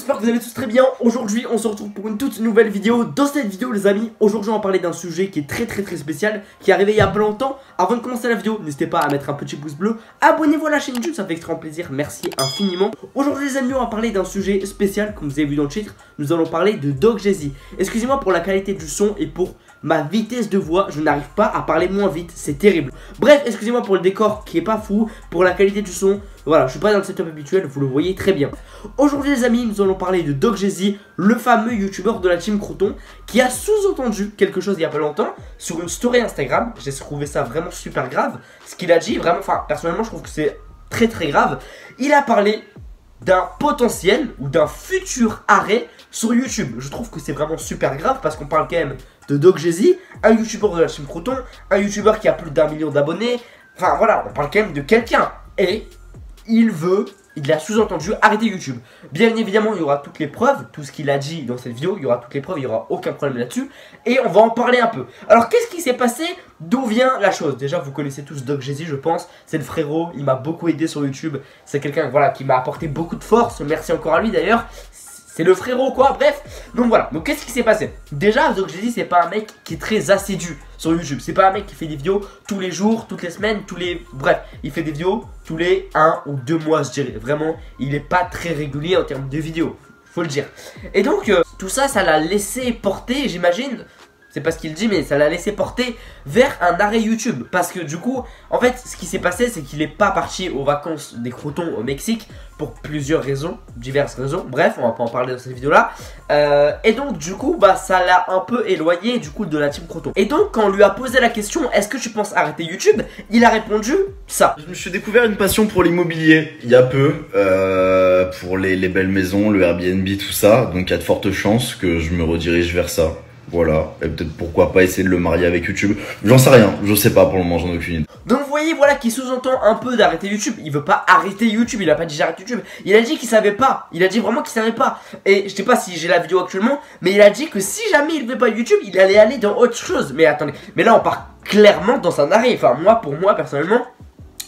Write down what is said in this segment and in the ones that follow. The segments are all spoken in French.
j'espère que vous allez tous très bien. Aujourd'hui on se retrouve pour une toute nouvelle vidéo. Dans cette vidéo les amis, aujourd'hui on va parler d'un sujet qui est très spécial, qui est arrivé il y a pas longtemps. Avant de commencer la vidéo, n'hésitez pas à mettre un petit pouce bleu, abonnez-vous à la chaîne YouTube, ça fait extrêmement plaisir, merci infiniment. Aujourd'hui les amis, on va parler d'un sujet spécial, comme vous avez vu dans le titre. Nous allons parler de Doc Jay-Z. Excusez-moi pour la qualité du son et pour ma vitesse de voix, je n'arrive pas à parler moins vite, c'est terrible. Bref, excusez-moi pour le décor qui est pas fou, pour la qualité du son. Voilà, je suis pas dans le setup habituel, vous le voyez très bien. Aujourd'hui les amis, nous allons parler de Doc Jay-Z, le fameux youtubeur de la team Crouton, qui a sous-entendu quelque chose il y a pas longtemps sur une story Instagram. J'ai trouvé ça vraiment super grave, ce qu'il a dit, vraiment, enfin personnellement je trouve que c'est très grave. Il a parlé d'un potentiel ou d'un futur arrêt sur YouTube. Je trouve que c'est vraiment super grave parce qu'on parle quand même de Doc Jay-Z, un youtubeur de la team Crouton, un youtubeur qui a plus d'1 million d'abonnés. Enfin voilà, on parle quand même de quelqu'un. Et il a sous-entendu arrêter YouTube. Bien évidemment, il y aura toutes les preuves, tout ce qu'il a dit dans cette vidéo, il y aura toutes les preuves, il n'y aura aucun problème là-dessus. Et on va en parler un peu. Alors, qu'est-ce qui s'est passé? D'où vient la chose? Déjà, vous connaissez tous Doc Jay-Z, je pense. C'est le frérot, il m'a beaucoup aidé sur YouTube. C'est quelqu'un voilà, qui m'a apporté beaucoup de force. Merci encore à lui d'ailleurs. C'est le frérot quoi, bref. Donc voilà, donc qu'est-ce qui s'est passé? Déjà, Doc Jay-Z, c'est pas un mec qui est très assidu sur YouTube. C'est pas un mec qui fait des vidéos tous les jours, toutes les semaines, bref, il fait des vidéos tous les 1 ou 2 mois, je dirais. Vraiment, il est pas très régulier en termes de vidéos, faut le dire. Et donc, tout ça, ça l'a laissé porter, j'imagine. C'est pas ce qu'il dit, mais ça l'a laissé porter vers un arrêt YouTube. Parce que du coup, en fait, ce qui s'est passé, c'est qu'il est pas parti aux vacances des Croutons au Mexique pour plusieurs raisons, diverses raisons. Bref, on va pas en parler dans cette vidéo-là. Et donc, du coup, bah, ça l'a un peu éloigné du coup de la team Crouton. Et donc, quand on lui a posé la question, est-ce que tu penses arrêter YouTube? Il a répondu ça. Je me suis découvert une passion pour l'immobilier il y a peu, pour les belles maisons, le Airbnb, tout ça. Donc, il y a de fortes chances que je me redirige vers ça. Voilà, et peut-être pourquoi pas essayer de le marier avec YouTube. J'en sais rien, je sais pas pour le moment, j'en ai aucune idée. Donc vous voyez, voilà, qui sous-entend un peu d'arrêter YouTube. Il veut pas arrêter YouTube, il a pas dit j'arrête YouTube. Il a dit qu'il savait pas, il a dit vraiment qu'il savait pas. Et je sais pas si j'ai la vidéo actuellement, mais il a dit que si jamais il veut pas YouTube, il allait aller dans autre chose. Mais attendez, mais là on part clairement dans un arrêt. Enfin pour moi personnellement,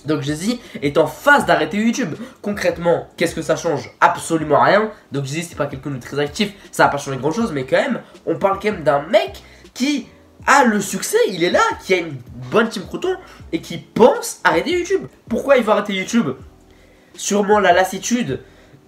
Doc Jay-Z est en phase d'arrêter YouTube. Concrètement, qu'est-ce que ça change? Absolument rien. Doc Jay-Z c'est pas quelqu'un de très actif, ça va pas changer grand chose, mais quand même, on parle quand même d'un mec qui a le succès, il est là, qui a une bonne team Crouton et qui pense arrêter YouTube. Pourquoi il va arrêter YouTube? Sûrement la lassitude,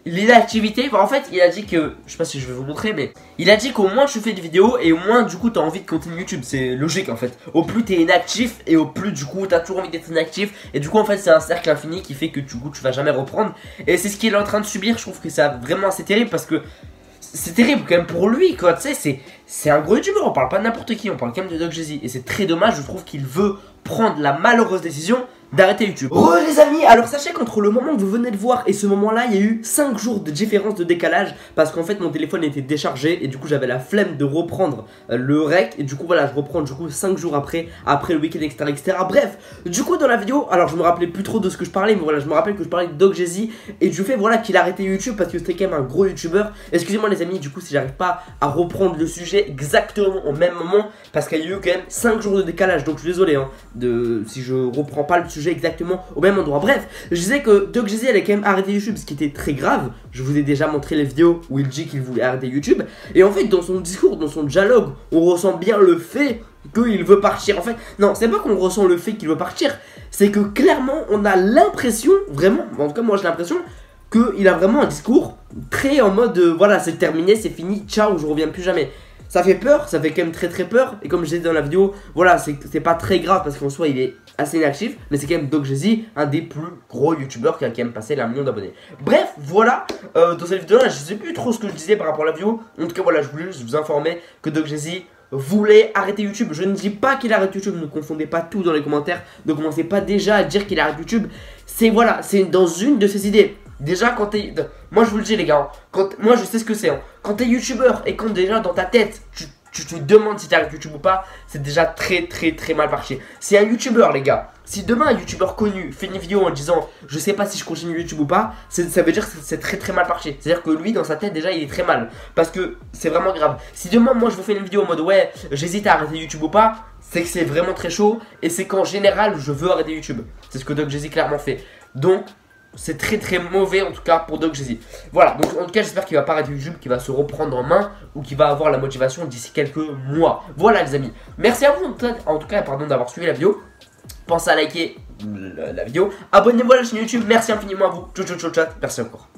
l'inactivité. Enfin, en fait, il a dit que, je sais pas si je vais vous montrer, mais il a dit qu'au moins tu fais des vidéos et au moins du coup t'as envie de continuer YouTube. C'est logique en fait. Au plus t'es inactif et au plus du coup t'as toujours envie d'être inactif. Et du coup en fait c'est un cercle infini qui fait que du coup tu vas jamais reprendre. Et c'est ce qu'il est en train de subir. Je trouve que c'est vraiment assez terrible parce que c'est terrible quand même pour lui quoi. Tu sais, c'est un gros youtubeur. On parle pas de n'importe qui, on parle quand même de Doc Jay-Z. Et c'est très dommage, je trouve qu'il veut prendre la malheureuse décision d'arrêter YouTube. Les amis, alors sachez qu'entre le moment que vous venez de voir et ce moment là, il y a eu 5 jours de différence de décalage. Parce qu'en fait mon téléphone était déchargé et du coup j'avais la flemme de reprendre le rec. Et du coup voilà, je reprends du coup 5 jours après le week-end etc. Bref, du coup dans la vidéo, alors je me rappelais plus trop de ce que je parlais, mais voilà, je me rappelle que je parlais de Doc Jay-Z. Et du fait voilà qu'il a arrêté YouTube parce que c'était quand même un gros youtubeur. Excusez-moi les amis, du coup si j'arrive pas à reprendre le sujet exactement au même moment, parce qu'il y a eu quand même 5 jours de décalage. Donc je suis désolé hein, si je reprends pas le sujet exactement au même endroit. Bref, je disais que Doc Jay-Z allait quand même arrêter YouTube, ce qui était très grave. Je vous ai déjà montré les vidéos où il dit qu'il voulait arrêter YouTube. Et en fait dans son discours, dans son dialogue, on ressent bien le fait qu'il veut partir. En fait, non, c'est pas qu'on ressent le fait qu'il veut partir, c'est que clairement on a l'impression, vraiment, en tout cas moi j'ai l'impression qu'il a vraiment un discours très en mode voilà c'est terminé, c'est fini, ciao, je reviens plus jamais. Ça fait peur, ça fait quand même très peur. Et comme je disais dans la vidéo, voilà, c'est pas très grave parce qu'en soi il est assez inactif. Mais c'est quand même Doc Jay-Z, un des plus gros youtubeurs qui a quand même passé l'1 million d'abonnés. Bref, voilà, dans cette vidéo là, je sais plus trop ce que je disais par rapport à la vidéo. En tout cas voilà, je voulais juste vous informer que Doc Jay-Z voulait arrêter YouTube. Je ne dis pas qu'il arrête YouTube, ne confondez pas tout dans les commentaires. Ne commencez pas déjà à dire qu'il arrête YouTube. C'est voilà, c'est dans une de ses idées. Déjà quand t'es... Moi je vous le dis les gars, moi je sais ce que c'est hein. Quand t'es youtubeur et quand déjà dans ta tête tu te demandes si t'arrêtes YouTube ou pas, c'est déjà très mal parti. C'est un youtubeur les gars. Si demain un youtubeur connu fait une vidéo en disant je sais pas si je continue YouTube ou pas, ça veut dire que c'est très mal parti. C'est à dire que lui dans sa tête déjà il est très mal. Parce que c'est vraiment grave. Si demain moi je vous fais une vidéo en mode ouais j'hésite à arrêter YouTube ou pas, c'est que c'est vraiment très chaud. Et c'est qu'en général je veux arrêter YouTube. C'est ce que Doc Jay-Z clairement fait. Donc c'est très très mauvais en tout cas pour Doc Jay-Z. Voilà, donc en tout cas j'espère qu'il va pas arrêter YouTube, qu'il va se reprendre en main ou qu'il va avoir la motivation d'ici quelques mois. Voilà les amis, merci à vous en tout cas pardon d'avoir suivi la vidéo. Pensez à liker la vidéo, abonnez-vous à la chaîne YouTube, merci infiniment à vous, ciao ciao ciao ciao, merci encore.